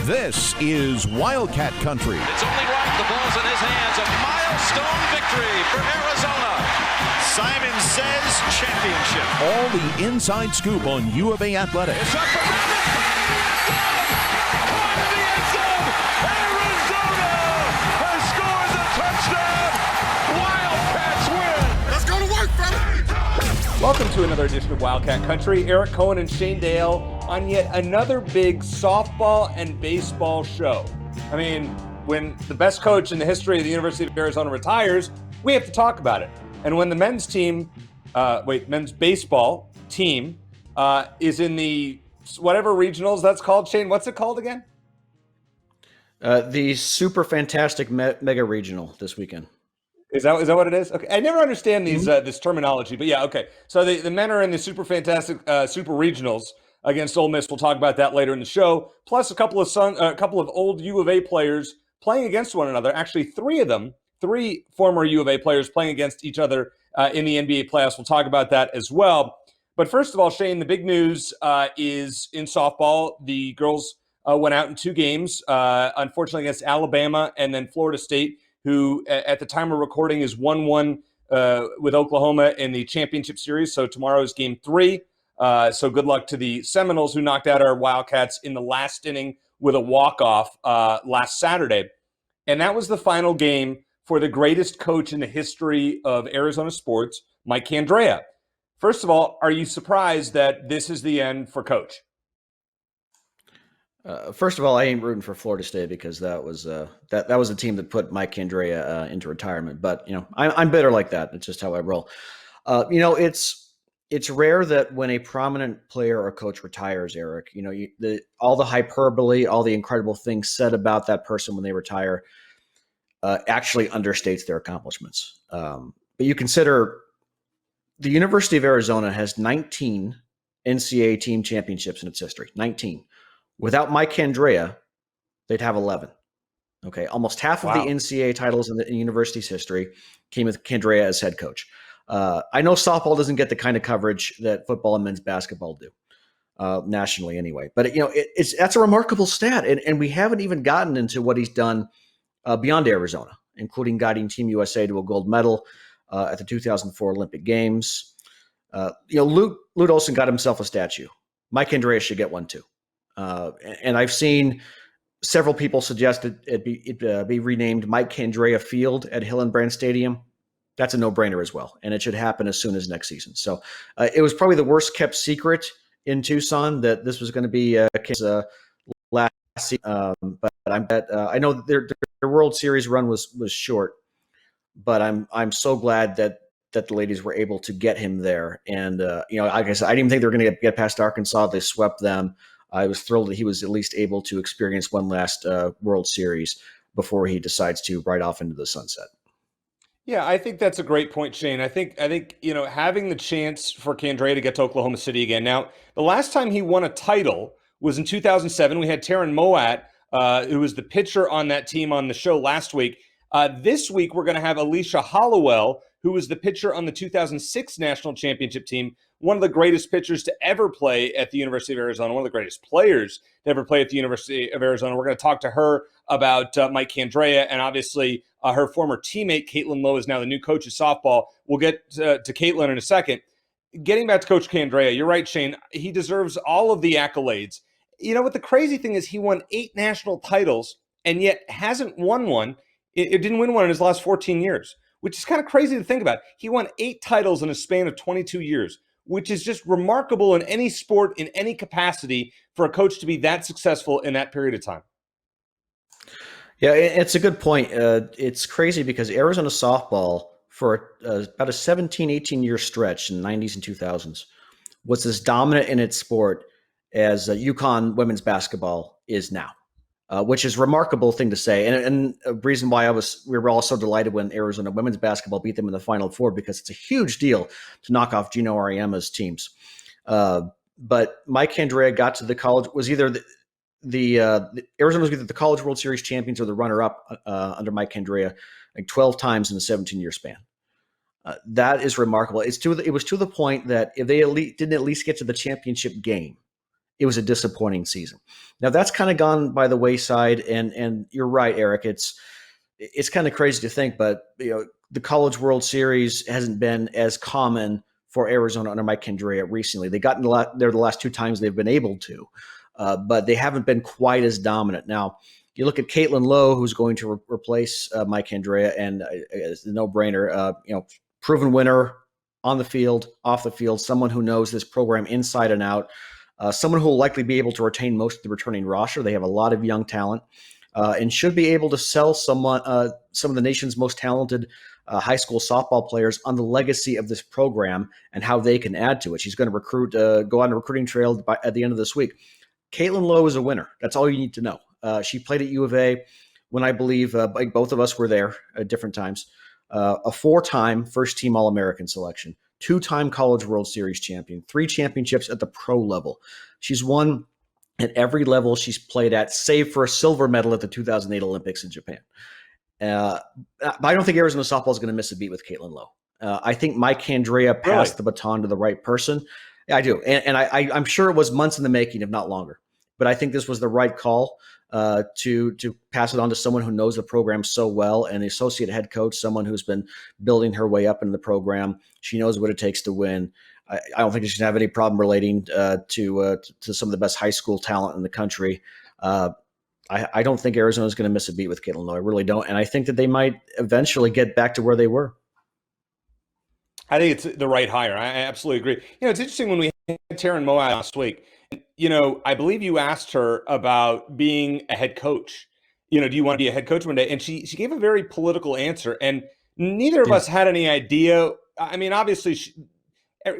This is Wildcat Country. It's only right. The ball's in his hands. A milestone victory for Arizona. Simon says championship. All the inside scoop on U of A athletics. It's up for the end zone. Arizona has scored the touchdown. Wildcats win. Let's go to work, fella. Welcome to another edition of Wildcat Country. Eric Cohen and Shane Dale on yet another big softball and baseball show. I mean, when the best coach in the history of the University of Arizona retires, we have to talk about it. And when the men's baseball team is in the whatever regionals that's called, Shane, what's it called again? The super fantastic mega regional this weekend. Is that what it is? Okay, I never understand these this terminology, but yeah, okay. So the men are in the super fantastic super regionals against Ole Miss. We'll talk about that later in the show. Plus a couple of old U of A players playing against one another. Actually, three former U of A players playing against each other in the NBA playoffs. We'll talk about that as well. But first of all, Shane, the big news is in softball. The girls went out in two games, unfortunately against Alabama and then Florida State, who at the time of recording is 1-1 with Oklahoma in the championship series. So tomorrow is game 3. So good luck to the Seminoles, who knocked out our Wildcats in the last inning with a walk-off last Saturday. And that was the final game for the greatest coach in the history of Arizona sports, Mike Candrea. First of all, are you surprised that this is the end for Coach? First of all, I ain't rooting for Florida State because that was a team that put Mike Candrea into retirement. But I'm bitter like that. It's just how I roll. It's rare that when a prominent player or coach retires, Eric, all the hyperbole, all the incredible things said about that person when they retire actually understates their accomplishments. But you consider the University of Arizona has 19 NCAA team championships in its history, 19. Without Mike Candrea, they'd have 11. Okay, almost half of the NCAA titles in the university's history came with Candrea as head coach. I know softball doesn't get the kind of coverage that football and men's basketball do, nationally anyway. But that's a remarkable stat, and we haven't even gotten into what he's done beyond Arizona, including guiding Team USA to a gold medal at the 2004 Olympic Games. Lute Olson got himself a statue. Mike Candrea should get one too. And I've seen several people suggest that it be renamed Mike Candrea Field at Hillenbrand Stadium. That's a no-brainer as well, and it should happen as soon as next season. So it was probably the worst kept secret in Tucson that this was going to be last season. But I know their World Series run was short, but I'm so glad that the ladies were able to get him there. And like I said, I didn't even think they were going to get past Arkansas. They swept them. I was thrilled that he was at least able to experience one last World Series before he decides to ride off into the sunset. Yeah, I think that's a great point, Shane. I think having the chance for Candrea to get to Oklahoma City again. Now, the last time he won a title was in 2007. We had Taryn Moat, who was the pitcher on that team, on the show last week. This week, we're going to have Alicia Hollowell, who was the pitcher on the 2006 national championship team, one of the greatest pitchers to ever play at the University of Arizona, one of the greatest players to ever play at the University of Arizona. We're going to talk to her about Mike Candrea, and obviously her former teammate, Caitlin Lowe, is now the new coach of softball. We'll get to Caitlin in a second. Getting back to Coach Candrea, you're right, Shane. He deserves all of the accolades. You know what the crazy thing is? He won 8 national titles and yet hasn't won one. It didn't win one in his last 14 years, which is kind of crazy to think about. He won 8 titles in a span of 22 years, which is just remarkable in any sport, in any capacity, for a coach to be that successful in that period of time. Yeah, it's a good point. It's crazy because Arizona softball, for about a 17, 18-year stretch in the 90s and 2000s, was as dominant in its sport as UConn women's basketball is now. Which is a remarkable thing to say, and a reason why we were all so delighted when Arizona women's basketball beat them in the Final Four, because it's a huge deal to knock off Gino Ariema's teams. But Mike Candrea got to the college, was either the Arizona was either the College World Series champions or the runner-up under Mike Candrea, like 12 times in a 17-year span. That is remarkable. It was to the point that if they didn't at least get to the championship game it was a disappointing season. Now that's kind of gone by the wayside, and you're right, Eric. It's kind of crazy to think, but the College World Series hasn't been as common for Arizona under Mike Candrea recently. They got there the last two times they've been able to, but they haven't been quite as dominant. Now, you look at Caitlin Lowe, who's going to replace Mike Candrea, and it's a no-brainer. Proven winner on the field, off the field, someone who knows this program inside and out, someone who will likely be able to retain most of the returning roster. They have a lot of young talent, and should be able to sell some of the nation's most talented high school softball players on the legacy of this program and how they can add to it. She's going to go on a recruiting trail at the end of this week. Caitlin Lowe is a winner. That's all you need to know. She played at U of A when I believe both of us were there at different times. A 4-time first-team All-American selection, 2-time College World Series champion, 3 championships at the pro level. She's won at every level she's played at, save for a silver medal at the 2008 Olympics in Japan. But I don't think Arizona softball is going to miss a beat with Caitlin Lowe. I think Mike Candrea passed the baton to the right person. Yeah, I do. And I'm sure it was months in the making, if not longer. But I think this was the right call to pass it on to someone who knows the program so well, and the associate head coach, someone who's been building her way up in the program. She knows what it takes to win. I don't think she's going to have any problem relating to some of the best high school talent in the country. I don't think Arizona is going to miss a beat with Caitlin Lowe. I really don't. And I think that they might eventually get back to where they were. I think it's the right hire. I absolutely agree. It's interesting when we had Taryn Moat last week. I believe you asked her about being a head coach. Do you want to be a head coach one day? And she gave a very political answer. And neither of us had any idea. I mean, obviously,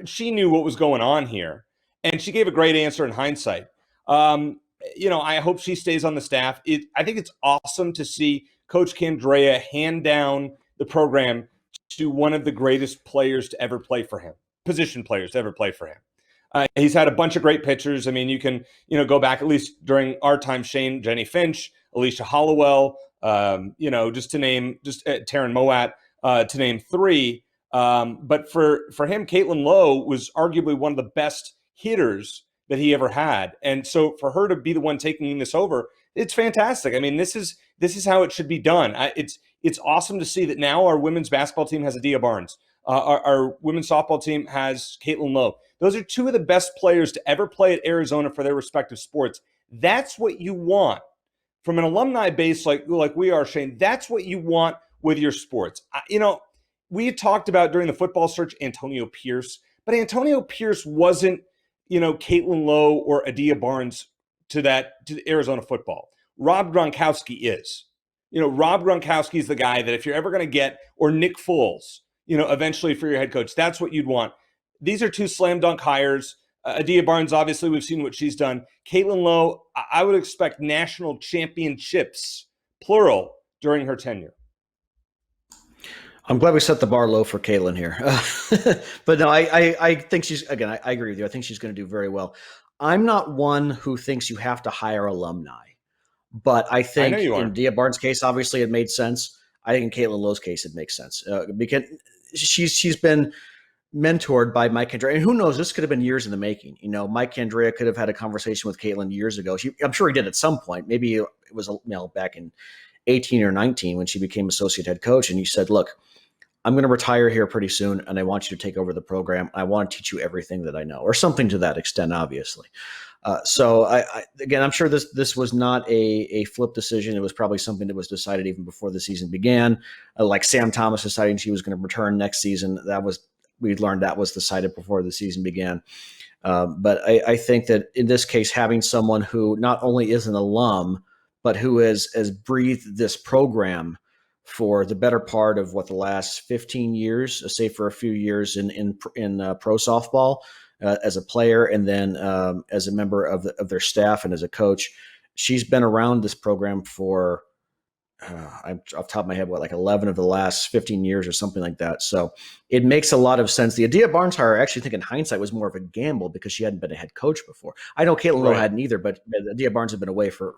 she knew what was going on here. And she gave a great answer in hindsight. I hope she stays on the staff. I think it's awesome to see Coach Candrea hand down the program to one of the greatest players to ever play for him, position players to ever play for him. He's had a bunch of great pitchers. I mean, you can, go back at least during our time, Shane, Jenny Finch, Alicia Hollowell, just Taryn Moat, to name 3. But for him, Caitlin Lowe was arguably one of the best hitters that he ever had. And so for her to be the one taking this over, it's fantastic. I mean, this is how it should be done. It's awesome to see that now our women's basketball team has Adia Barnes. Our women's softball team has Caitlin Lowe. Those are 2 of the best players to ever play at Arizona for their respective sports. That's what you want from an alumni base like we are, Shane. That's what you want with your sports. We had talked about during the football search Antonio Pierce, but Antonio Pierce wasn't, Caitlin Lowe or Adia Barnes to Arizona football. Rob Gronkowski is. Rob Gronkowski is the guy that if you're ever going to get, or Nick Foles, eventually for your head coach, that's what you'd want. These are 2 slam dunk hires. Adia Barnes, obviously, we've seen what she's done. Caitlin Lowe, I would expect national championships, plural, during her tenure. I'm glad we set the bar low for Caitlin here. But no, I think I agree with you. I think she's going to do very well. I'm not one who thinks you have to hire alumni, but I think in Adia Barnes' case, obviously it made sense. I think in Caitlin Lowe's case, it makes sense because she's been mentored by Mike Candrea. And who knows, this could have been years in the making. Mike Candrea could have had a conversation with Caitlin years ago. I'm sure he did at some point. Maybe it was back in 18 or 19 when she became associate head coach. And he said, look, I'm going to retire here pretty soon, and I want you to take over the program. I want to teach you everything that I know, or something to that extent, obviously. So again, I'm sure this was not a flip decision. It was probably something that was decided even before the season began. Like Sam Thomas deciding she was going to return next season. We learned that was decided before the season began. But I think that in this case, having someone who not only is an alum, but who has breathed this program for the better part of the last 15 years, save for a few years in pro softball as a player, and then as a member of their staff and as a coach. She's been around this program for I'm off the top of my head, 11 of the last 15 years or something like that. So it makes a lot of sense. The Adia Barnes hire, I actually think in hindsight, was more of a gamble because she hadn't been a head coach before. I know Caitlin Lowe hadn't either, but Adia Barnes had been away for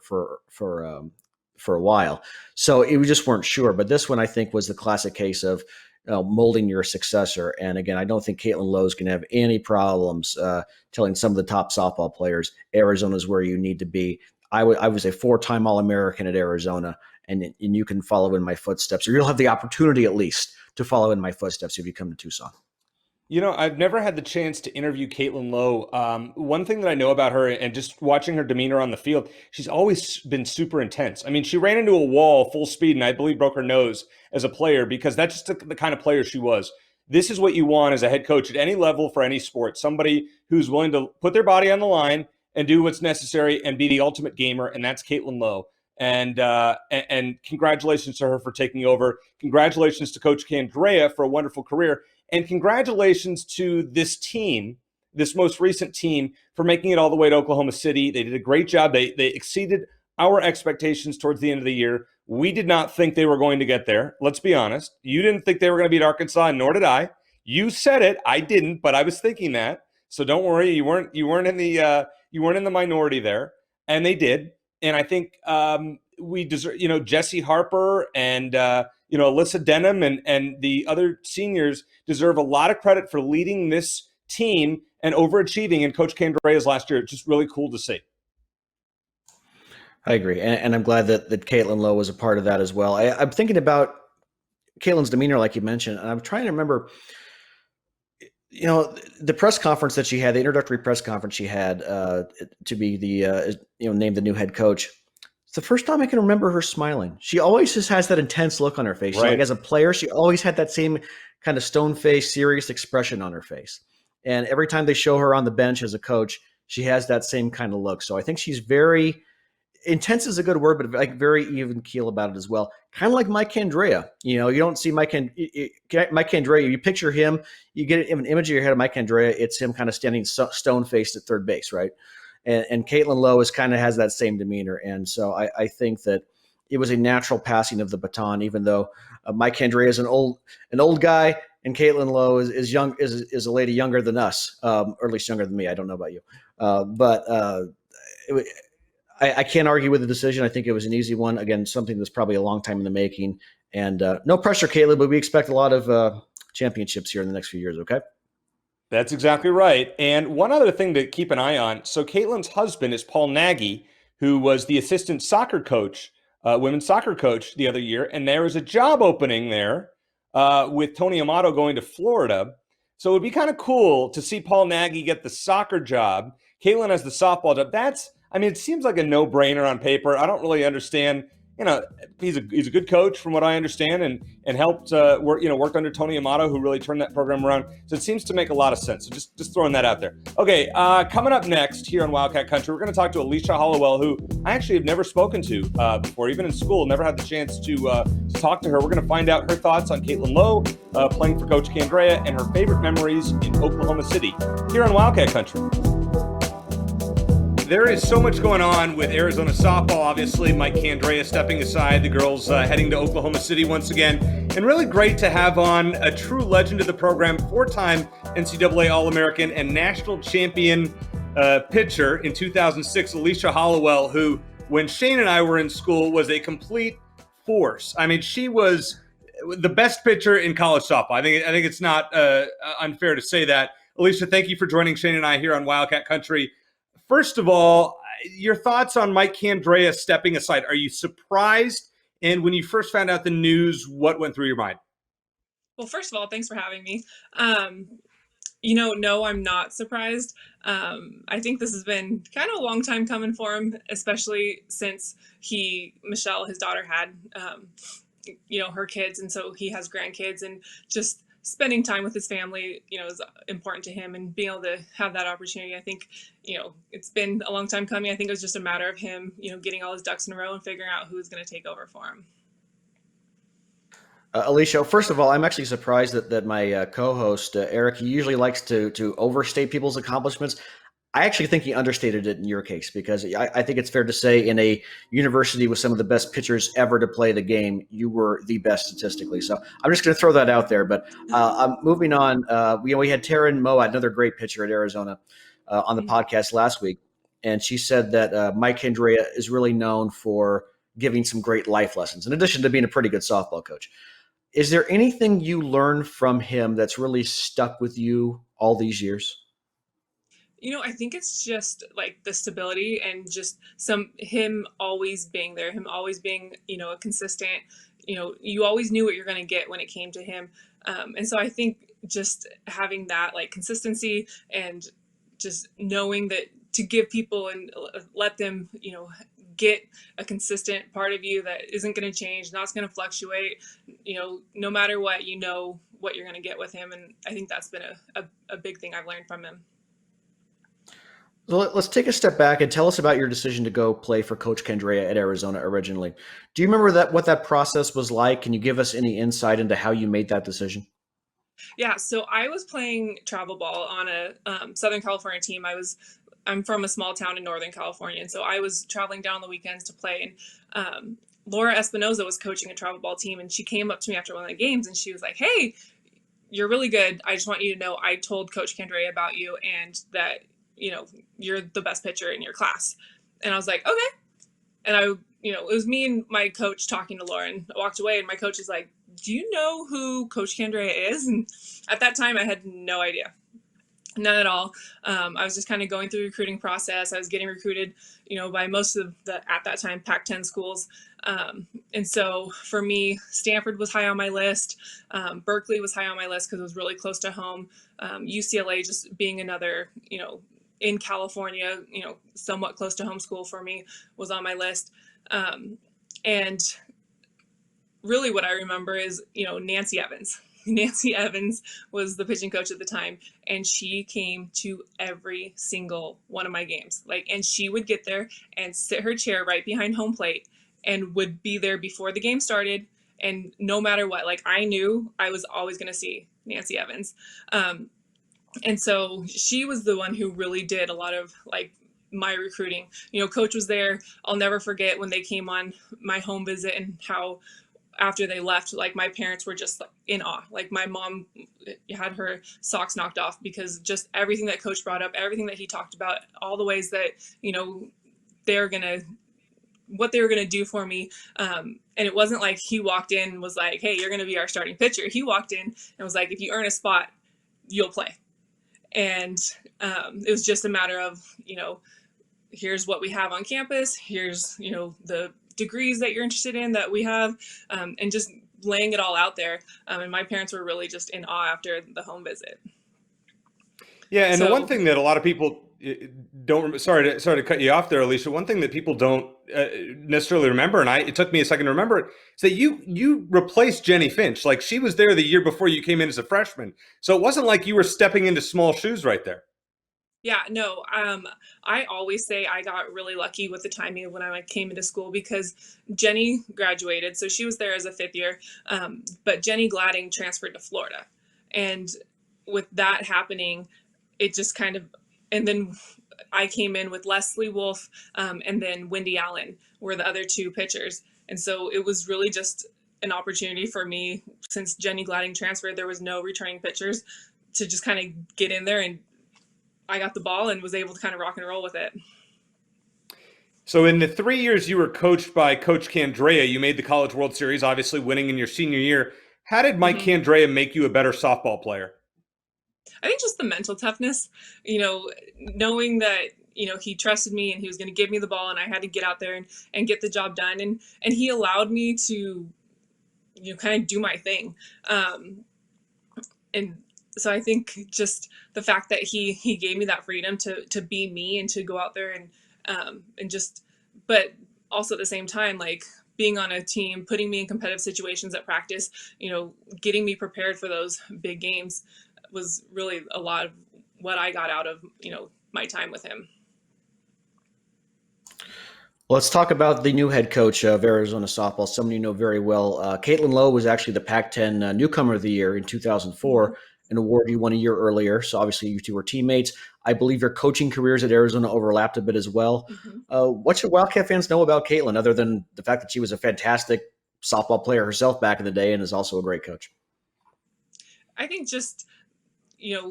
a while. So we just weren't sure. But this one, I think, was the classic case of molding your successor. And again, I don't think Caitlin Lowe is going to have any problems telling some of the top softball players, Arizona is where you need to be. I was a 4-time All-American at Arizona, and you can follow in my footsteps, or you'll have the opportunity at least to follow in my footsteps if you come to Tucson. You know, I've never had the chance to interview Caitlin Lowe. One thing that I know about her, and just watching her demeanor on the field, she's always been super intense. I mean, she ran into a wall full speed and I believe broke her nose as a player, because that's just the kind of player she was. This is what you want as a head coach at any level for any sport, somebody who's willing to put their body on the line and do what's necessary and be the ultimate gamer, and that's Caitlin Lowe. And congratulations to her for taking over. Congratulations to Coach Candrea for a wonderful career. And congratulations to this team, this most recent team, for making it all the way to Oklahoma City. They did a great job. They exceeded our expectations towards the end of the year. We did not think they were going to get there. Let's be honest. You didn't think they were going to beat Arkansas, nor did I. You said it. I didn't, but I was thinking that. So don't worry. You weren't in the minority there, and they did. And I think we deserve, Jesse Harper and Alyssa Denham and the other seniors deserve a lot of credit for leading this team and overachieving in Coach Candrea's last year. It's just really cool to see. I agree. And I'm glad that Caitlin Lowe was a part of that as well. I'm thinking about Caitlin's demeanor, like you mentioned, and I'm trying to remember, the press conference that she had, the introductory press conference she had to be named the new head coach. It's the first time I can remember her smiling. She always just has that intense look on her face. Right. Like as a player, she always had that same kind of stone-faced, serious expression on her face. And every time they show her on the bench as a coach, she has that same kind of look. So I think she's very intense is a good word, but like very even keel about it as well. Kind of like Mike Candrea. You don't see Mike Candrea. You picture him, you get an image in your head of Mike Candrea. It's him kind of standing stone-faced at third base, right? And Caitlin Lowe has that same demeanor. And so I think that it was a natural passing of the baton, even though Mike Candrea is an old guy and Caitlin Lowe is young, is a lady younger than us, or at least younger than me. I don't know about you. I can't argue with the decision. I think it was an easy one. Again, something that's probably a long time in the making. And no pressure, Caitlin, but we expect a lot of championships here in the next few years, okay? That's exactly right. And one other thing to keep an eye on. So Caitlin's husband is Paul Nagy, who was the assistant soccer coach, women's soccer coach the other year. And there was a job opening there with Tony Amato going to Florida. So it would be kind of cool to see Paul Nagy get the soccer job. Caitlin has the softball job. It seems like a no-brainer on paper. I don't really understand. He's a good coach from what I understand, and helped worked under Tony Amato, who really turned that program around. So it seems to make a lot of sense. So just throwing that out there. Okay, coming up next here on Wildcat Country, we're going to talk to Alicia Hollowell, who I actually have never spoken to before, even in school. Never had the chance to talk to her. We're going to find out her thoughts on Caitlin Lowe playing for Coach Candrea and her favorite memories in Oklahoma City here on Wildcat Country. There is so much going on with Arizona softball. Obviously, Mike Candrea stepping aside, the girls heading to Oklahoma City once again. And really great to have on a true legend of the program, 4-time NCAA All-American and national champion pitcher in 2006, Alicia Hollowell, who, when Shane and I were in school, was a complete force. She was the best pitcher in college softball. I think it's not unfair to say that. Alicia, thank you for joining Shane and I here on Wildcat Country. First of all, your thoughts on Mike Candrea stepping aside. Are you surprised? And when you first found out the news, what went through your mind? Well, first of all, thanks for having me. No, I'm not surprised. I think this has been kind of a long time coming for him, especially since Michelle, his daughter, had, her kids. And so he has grandkids, and just spending time with his family, is important to him, and being able to have that opportunity. I think, it's been a long time coming. I think it was just a matter of him, getting all his ducks in a row and figuring out who's going to take over for him. Alicia, first of all, I'm actually surprised that my co-host, Eric, he usually likes to overstate people's accomplishments. I actually think he understated it in your case, because I think it's fair to say in a university with some of the best pitchers ever to play the game, you were the best statistically. So I'm just going to throw that out there. But I'm moving on. We had Taryn Moat, another great pitcher at Arizona, on the podcast last week. And she said that Mike Candrea is really known for giving some great life lessons, in addition to being a pretty good softball coach. Is there anything you learned from him that's really stuck with you all these years? I think it's just like the stability and just him always being there, him always being, a consistent, you always knew what you're going to get when it came to him. And so I think just having that like consistency and just knowing that to give people and let them, get a consistent part of you that isn't going to change, not going to fluctuate, no matter what, what you're going to get with him. And I think that's been a big thing I've learned from him. So let's take a step back and tell us about your decision to go play for Coach Candrea at Arizona originally. Do you remember what that process was like? Can you give us any insight into how you made that decision? Yeah, so I was playing travel ball on a Southern California team. I'm from a small town in Northern California, and so I was traveling down on the weekends to play. And Laura Espinoza was coaching a travel ball team, and she came up to me after one of the games, and she was like, "Hey, you're really good. I just want you to know I told Coach Candrea about you, and that you're the best pitcher in your class." And I was like, "Okay." And it was me and my coach talking to Laura, and I walked away, and my coach is like, "Do you know who Coach Candrea is?" And at that time, I had no idea. None at all. I was just kind of going through the recruiting process. I was getting recruited, by most of the, at that time, Pac-10 schools. And so for me, Stanford was high on my list. Berkeley was high on my list because it was really close to home. UCLA just being another, in California, somewhat close to home school for me was on my list. And really what I remember is, Nancy Evans. Nancy Evans was the pitching coach at the time, and she came to every single one of my games. And she would get there and sit her chair right behind home plate and would be there before the game started. And no matter what, I knew I was always going to see Nancy Evans. And so she was the one who really did a lot of my recruiting. Coach was there. I'll never forget when they came on my home visit and how after they left, my parents were just in awe. My mom had her socks knocked off because just everything that Coach brought up, everything that he talked about, all the ways that, what they were going to do for me. And it wasn't like he walked in and was like, "Hey, you're going to be our starting pitcher." He walked in and was like, "If you earn a spot, you'll play." And it was just a matter of, here's what we have on campus. Here's, the degrees that you're interested in that we have, and just laying it all out there. And my parents were really just in awe after the home visit. Yeah, and the one thing that a lot of people don't, sorry to cut you off there, Alicia. One thing that people don't necessarily remember, and it took me a second to remember it, is that you replaced Jenny Finch. She was there the year before you came in as a freshman, so it wasn't like you were stepping into small shoes right there. Yeah, no, I always say I got really lucky with the timing of when I came into school because Jenny graduated, so she was there as a fifth year, but Jenny Gladding transferred to Florida. And with that happening, it just kind of, and then I came in with Leslie Wolf, and then Wendy Allen were the other two pitchers. And so it was really just an opportunity for me, since Jenny Gladding transferred, there was no returning pitchers, to just kind of get in there, and I got the ball and was able to kind of rock and roll with it. So in the 3 years you were coached by Coach Candrea, you made the College World Series, obviously winning in your senior year. How did Mike Candrea make you a better softball player? I think just the mental toughness, knowing that, he trusted me and he was going to give me the ball and I had to get out there and get the job done. And he allowed me to, kind of do my thing. And so I think just the fact that he gave me that freedom to be me and to go out there and just, but also at the same time, being on a team, putting me in competitive situations at practice, getting me prepared for those big games was really a lot of what I got out of, my time with him. Let's talk about the new head coach of Arizona softball, someone you know very well. Caitlin Lowe was actually the Pac-10 newcomer of the year in 2004. An award you won a year earlier. So obviously you two were teammates. I believe your coaching careers at Arizona overlapped a bit as well. What should Wildcat fans know about Caitlin, other than the fact that she was a fantastic softball player herself back in the day and is also a great coach? I think just,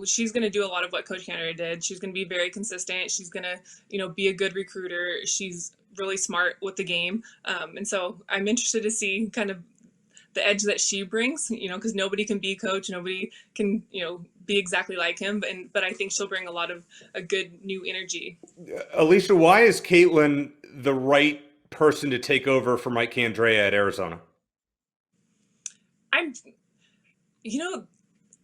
she's going to do a lot of what Coach Candrea did. She's going to be very consistent. She's going to, be a good recruiter. She's really smart with the game. And so I'm interested to see kind of the edge that she brings, because nobody can be coach, nobody can, be exactly like him. But I think she'll bring a lot of a good new energy. Alicia, why is Caitlin the right person to take over for Mike Candrea at Arizona?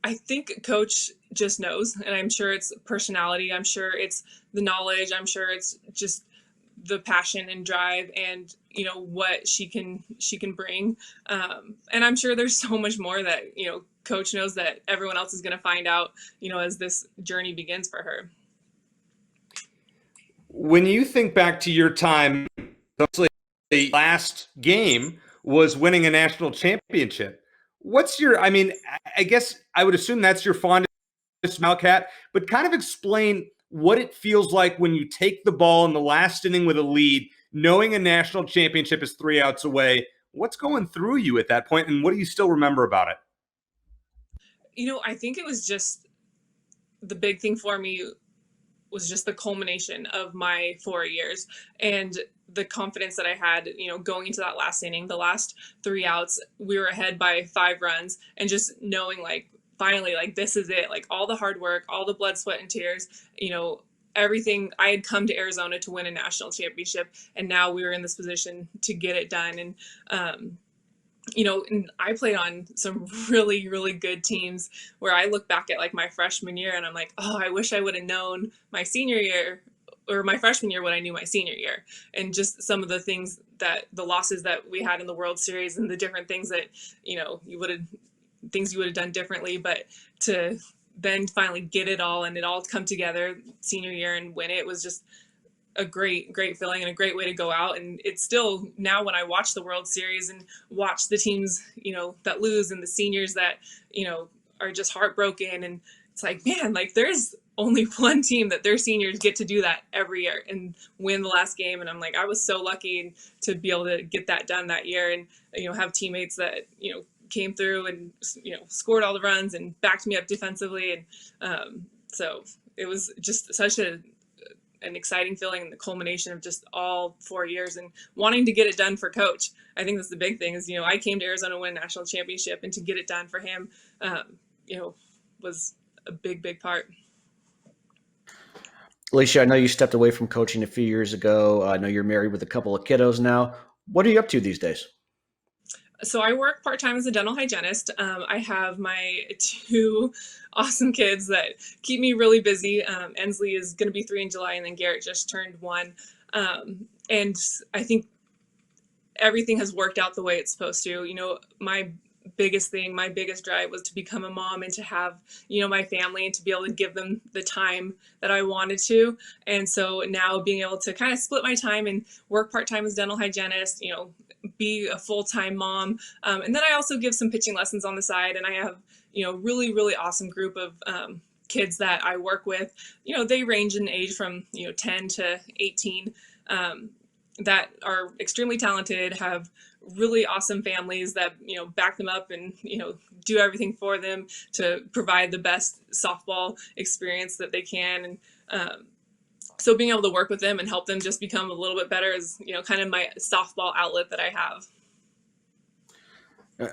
I think coach just knows, and I'm sure it's personality. I'm sure it's the knowledge. I'm sure it's just the passion and drive and, what she can bring. And I'm sure there's so much more that, coach knows that everyone else is going to find out, as this journey begins for her. When you think back to your time, the last game was winning a national championship. What's your, I guess I would assume that's your fondest Wildcat, but kind of explain what it feels like when you take the ball in the last inning with a lead, knowing a national championship is 3 outs away. What's going through you at that point, and what do you still remember about it? I think it was just the big thing for me was just the culmination of my 4 years and the confidence that I had, going into that last inning, the last 3 outs, we were ahead by 5 runs, and just knowing finally, this is it, all the hard work, all the blood, sweat, and tears, everything. I had come to Arizona to win a national championship, and now we were in this position to get it done. And, and I played on some really, really good teams where I look back at my freshman year and I'm like, oh, I wish I would have known my senior year or my freshman year what I knew my senior year. And just some of the things the losses that we had in the World Series and the different things that, you would have done differently, but to then finally get it all and it all come together senior year and win it was just a great feeling and a great way to go out. And it's still now when I watch the World Series and watch the teams, that lose and the seniors that, are just heartbroken. And it's man, there's only one team that their seniors get to do that every year and win the last game. And I'm I was so lucky to be able to get that done that year and, have teammates that, came through and, scored all the runs and backed me up defensively. And so it was just such an exciting feeling and the culmination of just all 4 years and wanting to get it done for coach. I think that's the big thing is, I came to Arizona to win a national championship, and to get it done for him, was a big part. Alicia, I know you stepped away from coaching a few years ago. I know you're married with a couple of kiddos now. What are you up to these days? So I work part-time as a dental hygienist. I have my 2 awesome kids that keep me really busy. Ensley is going to be 3 in July, and then Garrett just turned 1. And I think everything has worked out the way it's supposed to. My biggest drive was to become a mom and to have, my family and to be able to give them the time that I wanted to. And so now being able to kind of split my time and work part-time as dental hygienist, be a full-time mom. And then I also give some pitching lessons on the side. And I have, really, really awesome group of kids that I work with. They range in age from, 10 to 18 that are extremely talented, have really awesome families that, back them up and, do everything for them to provide the best softball experience that they can. And so being able to work with them and help them just become a little bit better is, kind of my softball outlet that I have.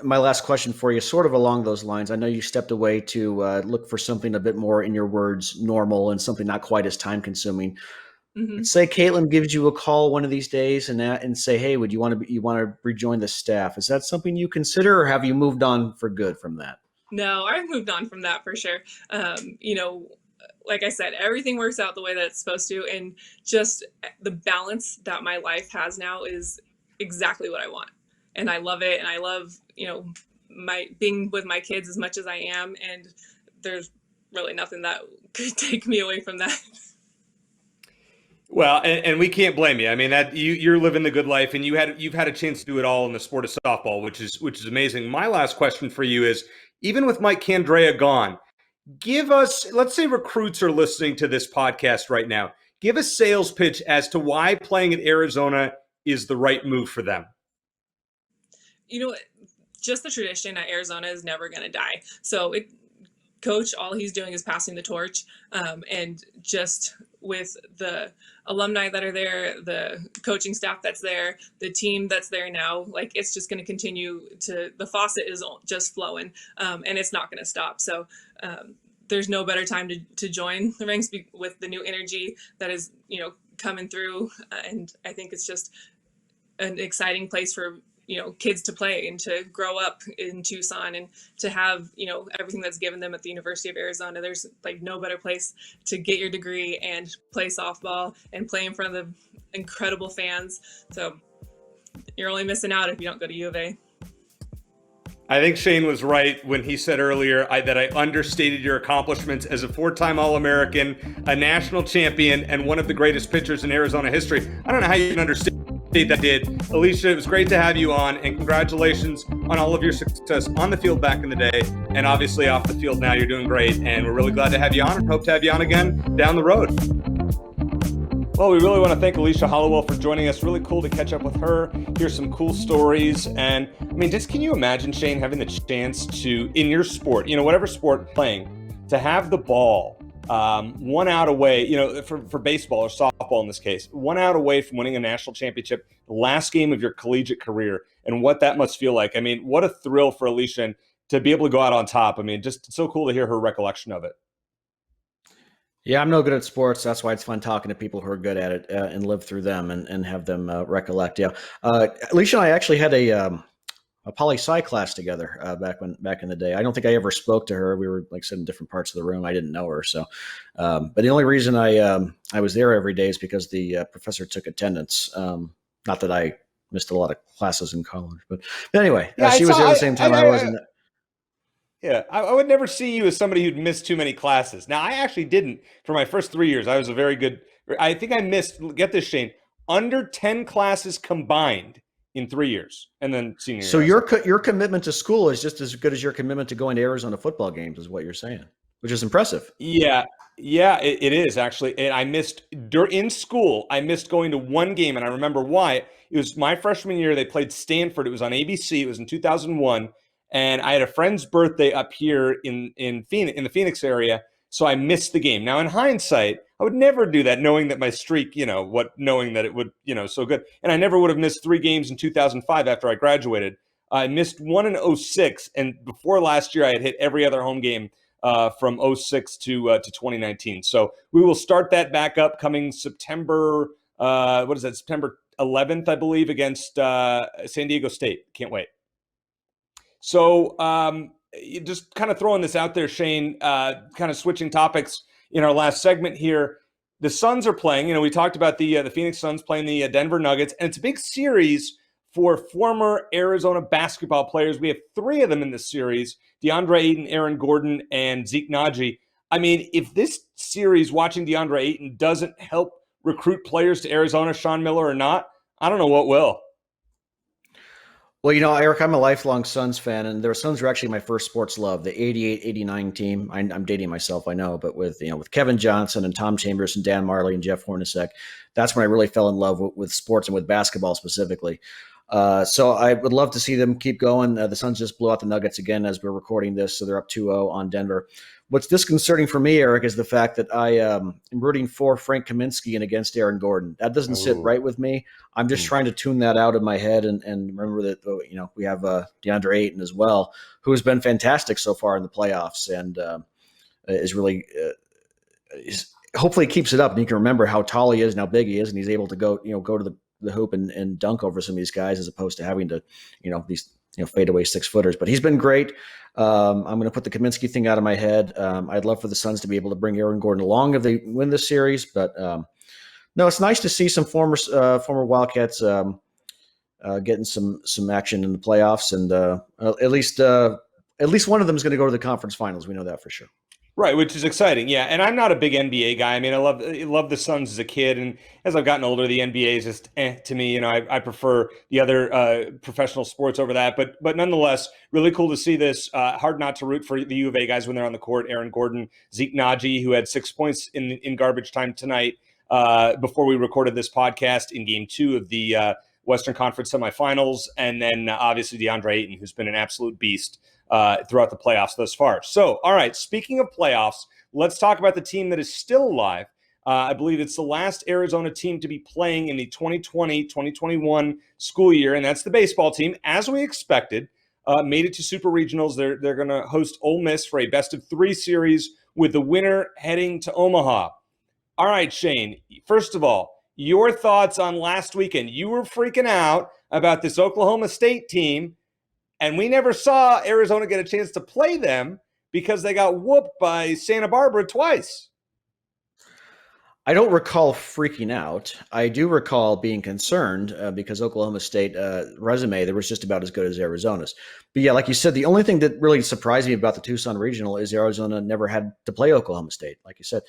My last question for you, sort of along those lines. I know you stepped away to look for something a bit more, in your words, normal and something not quite as time consuming. Mm-hmm. Say Caitlin gives you a call one of these days and say, hey, would you want to rejoin the staff? Is that something you consider, or have you moved on for good from that? No, I've moved on from that for sure. Like I said, everything works out the way that it's supposed to. And just the balance that my life has now is exactly what I want. And I love it. And I love, my being with my kids as much as I am. And there's really nothing that could take me away from that. Well, and we can't blame you. I mean, that you're living the good life, and you've had a chance to do it all in the sport of softball, which is amazing. My last question for you is, even with Mike Candrea gone, give us, let's say recruits are listening to this podcast right now, give a sales pitch as to why playing at Arizona is the right move for them. Just the tradition at Arizona is never going to die. So Coach, all he's doing is passing the torch, and just with the alumni that are there, the coaching staff that's there, the team that's there now, like it's just going to continue to, the faucet is just flowing, and it's not going to stop. So there's no better time to join the ranks with the new energy that is, coming through. And I think it's just an exciting place for, kids to play and to grow up in Tucson and to have, everything that's given them at the University of Arizona. There's like no better place to get your degree and play softball and play in front of the incredible fans. So you're only missing out if you don't go to U of A. I think Shane was right when he said earlier that I understated your accomplishments as a 4-time All-American, a national champion, and one of the greatest pitchers in Arizona history. I don't know how you can understate that did. Alicia, it was great to have you on, and congratulations on all of your success on the field back in the day, and obviously off the field now. You're doing great, and we're really glad to have you on and hope to have you on again down the road. Well, we really want to thank Alicia Hollowell for joining us. Really cool to catch up with her, hear some cool stories. And I mean, just can you imagine, Shane, having the chance to, in your sport, whatever sport playing, to have the ball 1 out away, for baseball or softball in this case, 1 out away from winning a national championship, the last game of your collegiate career, and what that must feel like. I mean, what a thrill for Alicia to be able to go out on top. I mean, just so cool to hear her recollection of it. Yeah, I'm no good at sports. That's why it's fun talking to people who are good at it and live through them and have them recollect. Yeah, Alicia and I actually had a poli-sci class together back in the day. I don't think I ever spoke to her. We were, like I said, in different parts of the room. I didn't know her. So, but the only reason I was there every day is because the professor took attendance. Not that I missed a lot of classes in college, but anyway, she was there at the same time I was. Yeah, I would never see you as somebody who'd missed too many classes. Now, I actually didn't. For my first 3 years, I was a very good – I think I missed – get this, Shane – under 10 classes combined in 3 years, and then senior year. So your commitment to school is just as good as your commitment to going to Arizona football games is what you're saying, which is impressive. Yeah, it is, actually. And I missed – in school, I missed going to one game, and I remember why. It was my freshman year. They played Stanford. It was on ABC. It was in 2001. And I had a friend's birthday up here in Phoenix, in the Phoenix area, so I missed the game. Now, in hindsight, I would never do that, knowing that my streak, knowing that it would, so good. And I never would have missed 3 games in 2005 after I graduated. I missed one in 2006, and before last year, I had hit every other home game from 2006 to 2019. So we will start that back up coming September. September 11th, I believe, against San Diego State. Can't wait. So just kind of throwing this out there, Shane, kind of switching topics in our last segment here. The Suns are playing. We talked about the Phoenix Suns playing the Denver Nuggets, and it's a big series for former Arizona basketball players. We have 3 of them in this series, DeAndre Ayton, Aaron Gordon, and Zeke Naji. I mean, if this series, watching DeAndre Ayton, doesn't help recruit players to Arizona, Sean Miller or not, I don't know what will. Well, Eric, I'm a lifelong Suns fan, and their Suns were actually my first sports love, the 88-89 team. I'm dating myself, I know, but with Kevin Johnson and Tom Chambers and Dan Marley and Jeff Hornacek, that's when I really fell in love with sports and with basketball specifically. So I would love to see them keep going. The Suns just blew out the Nuggets again as we're recording this, so they're up 2-0 on Denver. What's disconcerting for me, Eric, is the fact that I am rooting for Frank Kaminsky and against Aaron Gordon. That doesn't sit right with me. I'm just trying to tune that out in my head and remember that we have DeAndre Ayton as well, who has been fantastic so far in the playoffs and is really hopefully keeps it up. And you can remember how tall he is and how big he is, and he's able to go to the hoop and dunk over some of these guys as opposed to having to these fadeaway 6-footers. But he's been great. I'm going to put the Kaminsky thing out of my head. I'd love for the Suns to be able to bring Aaron Gordon along if they win this series. But no, it's nice to see some former Wildcats getting some action in the playoffs, and at least one of them is going to go to the conference finals. We know that for sure. Right, which is exciting. Yeah, and I'm not a big NBA guy. I mean, I love the Suns as a kid, and as I've gotten older, the NBA is just to me. I prefer the other professional sports over that. But nonetheless, really cool to see this. Hard not to root for the U of A guys when they're on the court. Aaron Gordon, Zeke Naji, who had 6 points in garbage time tonight before we recorded this podcast in Game 2 of the Western Conference semifinals, and then obviously DeAndre Ayton, who's been an absolute beast throughout the playoffs thus far. So, all right, speaking of playoffs, let's talk about the team that is still alive. I believe it's the last Arizona team to be playing in the 2020-2021 school year, and that's the baseball team, as we expected. Made it to Super Regionals. They're going to host Ole Miss for a best-of-3 series with the winner heading to Omaha. All right, Shane, first of all, your thoughts on last weekend. You were freaking out about this Oklahoma State team, and we never saw Arizona get a chance to play them because they got whooped by Santa Barbara twice. I don't recall freaking out. I do recall being concerned because Oklahoma State resume, there was just about as good as Arizona's. But yeah, like you said, the only thing that really surprised me about the Tucson Regional is Arizona never had to play Oklahoma State. Like you said,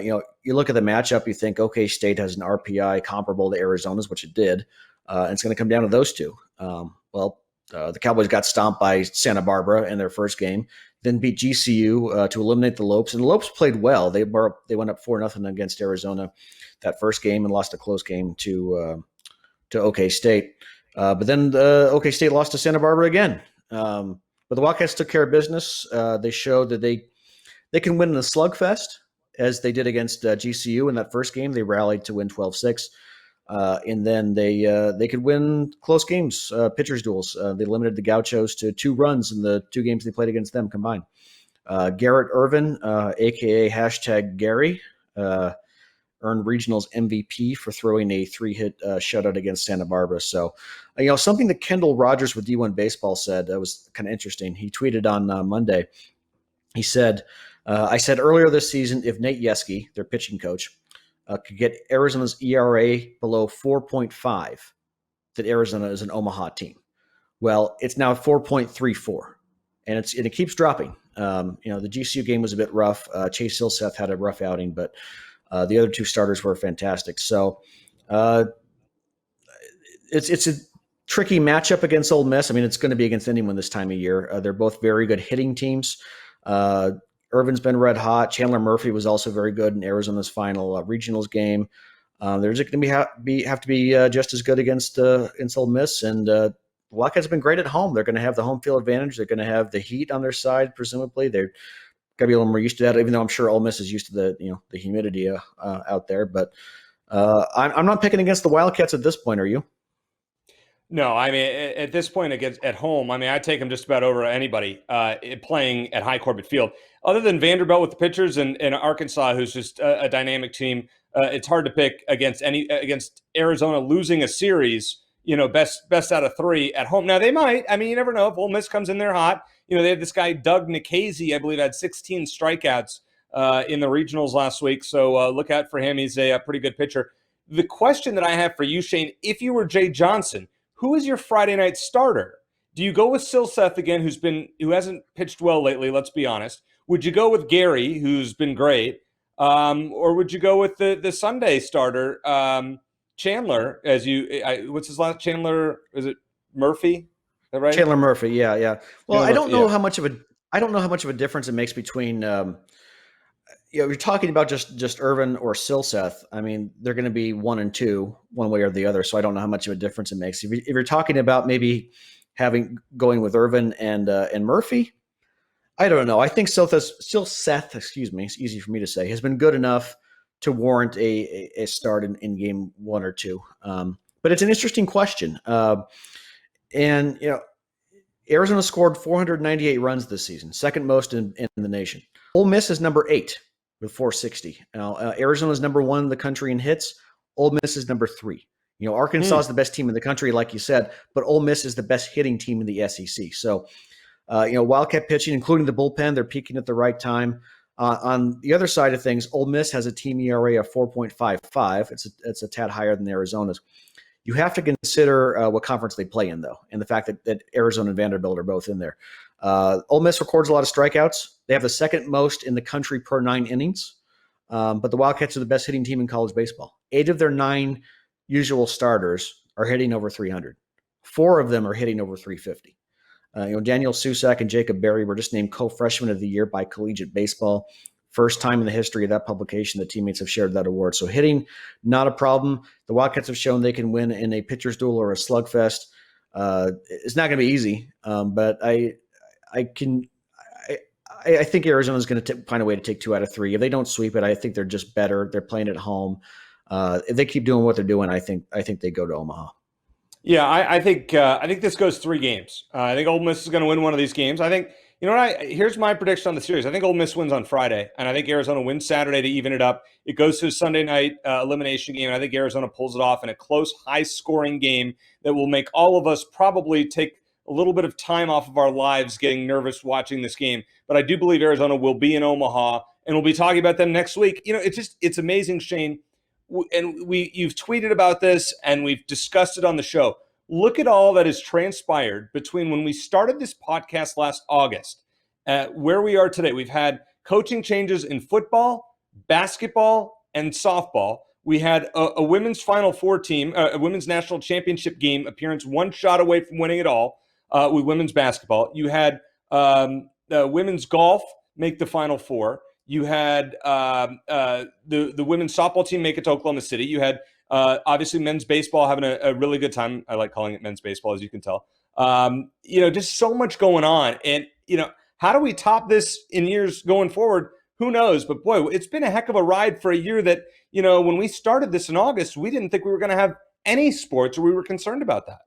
you look at the matchup, you think, okay, State has an RPI comparable to Arizona's, which it did. And it's going to come down to those two. The Cowboys got stomped by Santa Barbara in their first game, then beat GCU to eliminate the Lopes. And the Lopes played well. They went up 4-0 against Arizona that first game and lost a close game to OK State. But then OK State lost to Santa Barbara again. But the Wildcats took care of business. They showed that they can win in the slugfest, as they did against GCU in that first game. They rallied to win 12-6. And then they could win close games, pitchers duels. They limited the Gauchos to 2 runs in the 2 games they played against them combined. Garrett Irvin, a.k.a. #Gary, earned Regionals MVP for throwing a 3-hit shutout against Santa Barbara. So, something that Kendall Rogers with D1 Baseball said that was kind of interesting. He tweeted on Monday. He said, I said earlier this season, if Nate Yeske, their pitching coach, could get Arizona's ERA below 4.5, that Arizona is an Omaha team. Well, it's now 4.34, and it keeps dropping. The GCU game was a bit rough. Chase Silseth had a rough outing, but the other 2 starters were fantastic. So it's a tricky matchup against Ole Miss. I mean, it's going to be against anyone this time of year. They're both very good hitting teams. Irvin's been red hot. Chandler Murphy was also very good in Arizona's final regionals game. They're just going to have to be just as good against Ole Miss. And the Wildcats have been great at home. They're going to have the home field advantage. They're going to have the heat on their side, presumably. They're got to be a little more used to that, even though I'm sure Ole Miss is used to the humidity out there. But I'm not picking against the Wildcats at this point. Are you? No, I mean, at this point at home, I mean, I take them just about over anybody playing at High Corbett Field. Other than Vanderbilt with the pitchers and Arkansas, who's just a dynamic team, it's hard to pick against Arizona losing a series. Best out of 3 at home. Now they might. I mean, you never know if Ole Miss comes in there hot. They had this guy Doug Nikhazy, I believe, had 16 strikeouts in the regionals last week. So look out for him. He's a pretty good pitcher. The question that I have for you, Shane, if you were Jay Johnson, who is your Friday night starter? Do you go with Silseth again, who hasn't pitched well lately? Let's be honest. Would you go with Gary, who's been great, or would you go with the Sunday starter, Chandler? What's his last? Chandler? Is it Murphy? Is that right? Chandler Murphy. Yeah. Well, Chandler I don't know how much of a difference it makes between. You're talking about just Irvin or Silseth. I mean, they're going to be 1 and 2, one way or the other. So I don't know how much of a difference it makes. If you're talking about maybe going with Irvin and Murphy, I don't know. I think Silseth, excuse me, it's easy for me to say, has been good enough to warrant a start in game 1 or 2. But it's an interesting question. And Arizona scored 498 runs this season, second most in the nation. Ole Miss is number 8 with 460. Now, Arizona is number 1 in the country in hits. Ole Miss is number 3. Arkansas is the best team in the country, like you said, but Ole Miss is the best hitting team in the SEC. So, Wildcat pitching, including the bullpen, they're peaking at the right time. On the other side of things, Ole Miss has a team ERA of 4.55. It's a tad higher than Arizona's. You have to consider what conference they play in, though, and the fact that Arizona and Vanderbilt are both in there. Ole Miss records a lot of strikeouts. They have the second most in the country per 9 innings, but the Wildcats are the best hitting team in college baseball. 8 of their 9 usual starters are hitting over 300. 4 of them are hitting over 350. Daniel Susak and Jacob Berry were just named co-freshmen of the year by Collegiate Baseball. First time in the history of that publication that teammates have shared that award. So hitting, not a problem. The Wildcats have shown they can win in a pitcher's duel or a slugfest. It's not going to be easy, but I think Arizona's going to find a way to take 2 out of 3. If they don't sweep it, I think they're just better. They're playing at home. If they keep doing what they're doing, I think they go to Omaha. Yeah, I think this goes 3 games. I think Ole Miss is going to win one of these games. I think, you know what, here's my prediction on the series. I think Ole Miss wins on Friday, and I think Arizona wins Saturday to even it up. It goes to a Sunday night elimination game, and I think Arizona pulls it off in a close, high-scoring game that will make all of us probably take a little bit of time off of our lives getting nervous watching this game. But I do believe Arizona will be in Omaha, and we'll be talking about them next week. You know, it's amazing, Shane. And you've tweeted about this, and we've discussed it on the show. Look at all that has transpired between when we started this podcast last August, where we are today. We've had coaching changes in football, basketball, and softball. We had a women's Final Four team, a women's national championship game appearance, one shot away from winning it all with women's basketball. You had women's golf make the Final Four. You had the women's softball team make it to Oklahoma City. You had obviously men's baseball having a really good time. I like calling it men's baseball, as you can tell. Just so much going on. And, how do we top this in years going forward? Who knows? But, boy, it's been a heck of a ride for a year that, when we started this in August, we didn't think we were going to have any sports, or we were concerned about that.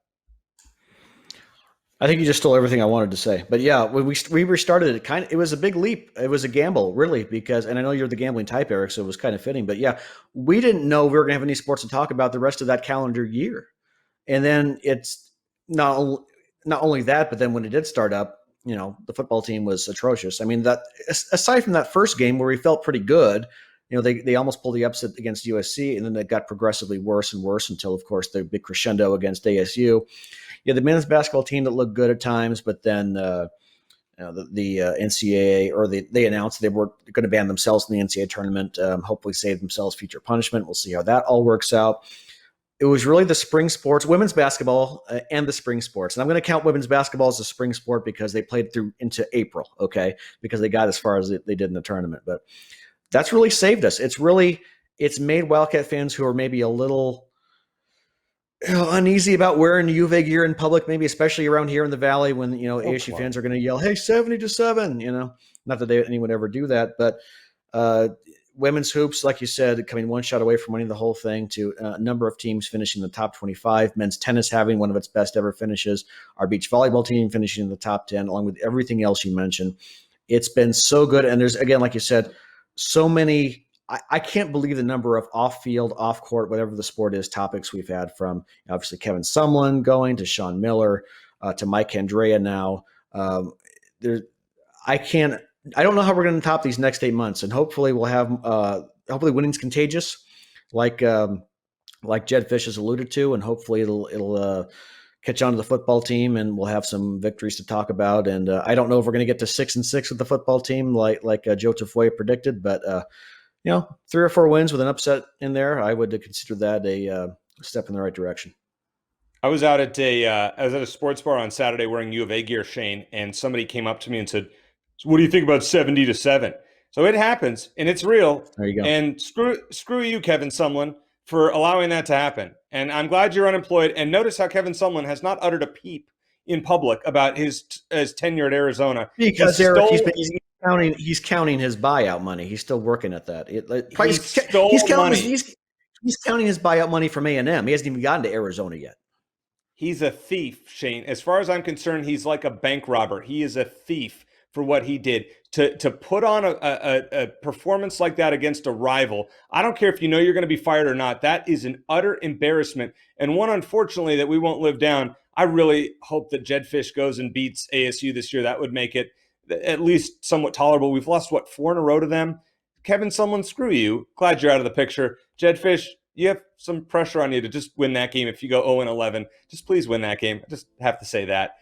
I think you just stole everything I wanted to say. But yeah, when we restarted it, it was a big leap. It was a gamble, really, and I know you're the gambling type, Eric, so it was kind of fitting. But yeah, we didn't know we were going to have any sports to talk about the rest of that calendar year. And then it's not only that, but then when it did start up, the football team was atrocious. I mean, that aside from that first game where we felt pretty good, they almost pulled the upset against USC, and then it got progressively worse and worse until, of course, the big crescendo against ASU. Yeah, the men's basketball team that looked good at times, but then the NCAA, or they announced they were going to ban themselves in the NCAA tournament, hopefully save themselves future punishment. We'll see how that all works out. It was really the spring sports, women's basketball and the spring sports. And I'm going to count women's basketball as a spring sport because they played through into April, okay, because they got as far as they did in the tournament. But that's really saved us. It's made Wildcat fans who are maybe a little uneasy about wearing U of A gear in public, maybe especially around here in the Valley when, ASU fans are going to yell, hey, 70-7, not that anyone ever do that, but women's hoops, like you said, coming one shot away from winning the whole thing, to a number of teams finishing in the top 25, men's tennis having one of its best ever finishes, our beach volleyball team finishing in the top 10, along with everything else you mentioned. It's been so good. And there's, again, like you said, so many, I can't believe the number of off-field, off-court, whatever the sport is, topics we've had, from obviously Kevin Sumlin going to Sean Miller to Mike Candrea now. I don't know how we're going to top these next 8 months, and hopefully we'll have hopefully winning's contagious, like Jed Fish has alluded to, and hopefully it'll catch on to the football team, and we'll have some victories to talk about. And I don't know if we're going to get to 6-6 with the football team, like Joe Tafoya predicted, but 3 or 4 wins with an upset in there, I would consider that a step in the right direction. I was out at a sports bar on Saturday wearing U of A gear, Shane, and somebody came up to me and said, so what do you think about 70-7? So it happens, and it's real. There you go. And screw you, Kevin Sumlin, for allowing that to happen. And I'm glad you're unemployed. And notice how Kevin Sumlin has not uttered a peep in public about his tenure at Arizona. Because Eric, he's counting his buyout money. He's still working at that. He's counting his buyout money from A&M. He hasn't even gotten to Arizona yet. He's a thief, Shane. As far as I'm concerned, he's like a bank robber. He is a thief for what he did. To put on a performance like that against a rival, I don't care if you know you're going to be fired or not, that is an utter embarrassment, and one, unfortunately, that we won't live down. I really hope that Jed Fish goes and beats ASU this year. That would make it at least somewhat tolerable. We've lost, 4 in a row to them? Kevin Sumlin, screw you. Glad you're out of the picture. Jed Fish, you have some pressure on you to just win that game. If you go 0-11, just please win that game. I just have to say that.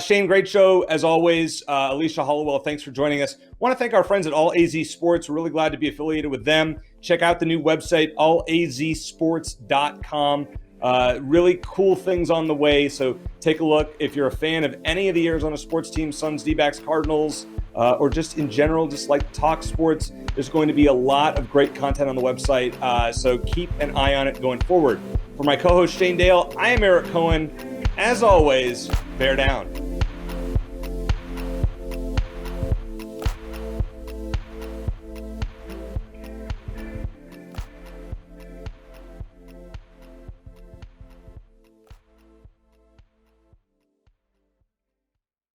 Shane, great show as always. Alicia Hollowell, thanks for joining us. Want to thank our friends at All AZ Sports. We're really glad to be affiliated with them. Check out the new website, allazsports.com. Really cool things on the way, so take a look. If you're a fan of any of the Arizona sports teams, Suns, D-backs, Cardinals, or just in general, just like talk sports, there's going to be a lot of great content on the website, so keep an eye on it going forward. For my co-host Shane Dale, I am Eric Cohen. As always, bear down.